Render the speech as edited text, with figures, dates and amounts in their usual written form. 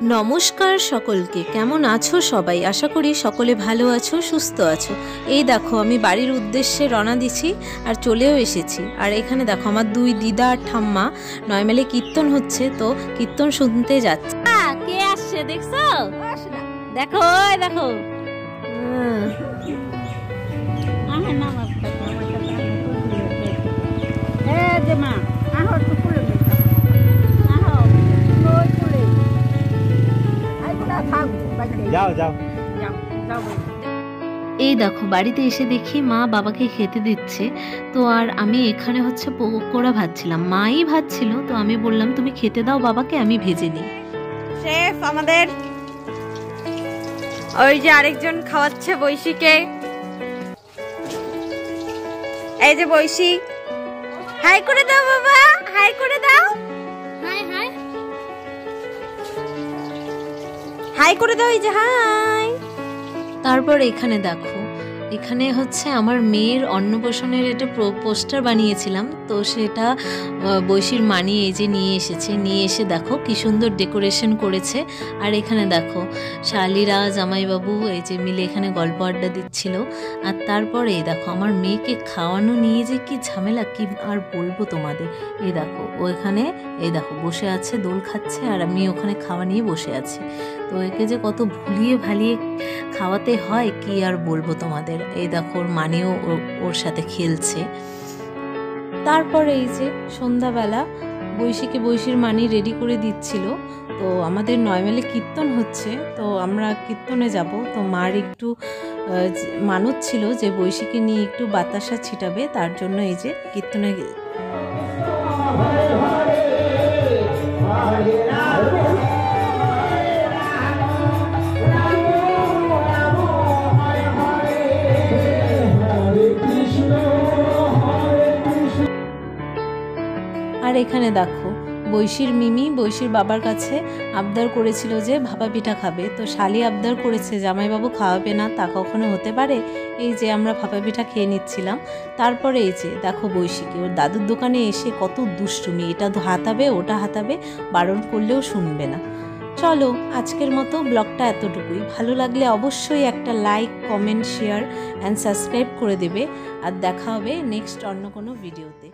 নমস্কার সকলকে, কেমন আছো সবাই? আশা করি সকলে ভালো আছো, সুস্থ আছো। এই দেখো আমি বাড়ির উদ্দেশ্যে রওনা দিছি আর চলেও এসেছি। আর এখানে দেখো আমার দুই দিদা আর ঠাম্মা 9 মাইলে কীর্তন হচ্ছে, তো কীর্তন শুনতে যাচ্ছে। কে আসছে দেখছো? দেখো দেখো এই দেখো বাড়িতে এসে দেখি মা বাবাকে খেতে দিচ্ছে। তো আর আমি এখানে হচ্ছে পকোড়া ভাজছিলাম, মাই ভাজছিল, তো আমি বললাম তুমি খেতে দাও বাবাকে, আমি ভেজে নিই। শেফ আমাদের ওই যে আরেকজন খাওয়াচ্ছে বৈশীকে। এই যে বৈশী, হাই করে দাও বাবা, হাই করে দাও, হাই হাই হাই করে দাও, এই যে হাই। তারপর এখানে দেখো, এখানে হচ্ছে আমার মেয়ের অন্নপ্রাশনের এটা পোস্টার বানিয়েছিলাম, তো সেটা বৈশীর মানি এই যে নিয়ে এসেছে, নিয়ে এসে দেখো কি সুন্দর ডেকোরেশন করেছে। আর এখানে দেখো শালিরা জামাইবাবু এই যে মিলে এখানে গল্প আড্ডা দিচ্ছিল। আর তারপরে এই দেখো আমার মেয়েকে খাওয়ানো নিয়ে যে কি ঝামেলা, কি আর বলবো তোমাদের। এই দেখো ও এখানে এই দেখো বসে আছে, দোল খাচ্ছে, আর আমি ওখানে খাওয়া নিয়ে বসে আছি। তো একে যে কত ভুলিয়ে ভালিয়ে খাওয়াতে হয় কি আর বলবো তোমাদের। এই দেখো ওর মানিও ওর সাথে খেলছে। তারপরে এই যে সন্ধ্যাবেলা বৈশীর মানি রেডি করে দিচ্ছিল। তো আমাদের 9 মাইলে কীর্তন হচ্ছে, তো আমরা কীর্তনে যাব। তো মার একটু মানত ছিল যে বৈশীকে নিয়ে একটু বাতাসা ছিটাবে, তার জন্য এই যে কীর্তনে আর এখানে দেখো বৈশীর মিমি বৈশীর বাবার কাছে আবদার করেছিল যে ভাপা পিঠা খাবে। তো শালি আবদার করেছে জামাইবাবু খাওয়াবে না, তা কখনো হতে পারে। এই যে আমরা ভাপা পিঠা খেয়ে নিচ্ছিলাম। তারপরে এই যে দেখো বৈশীকে ওর দাদুর দোকানে এসে কত দুষ্টুমি, এটা হাতাবে ওটা হাতাবে, বারণ করলেও শুনবে না। চলো আজকের মতো ব্লগটা এতটুকুই। ভালো লাগলে অবশ্যই একটা like, comment, share and subscribe করে দেবে। আর দেখা হবে নেক্সট অন্য কোনো ভিডিওতে।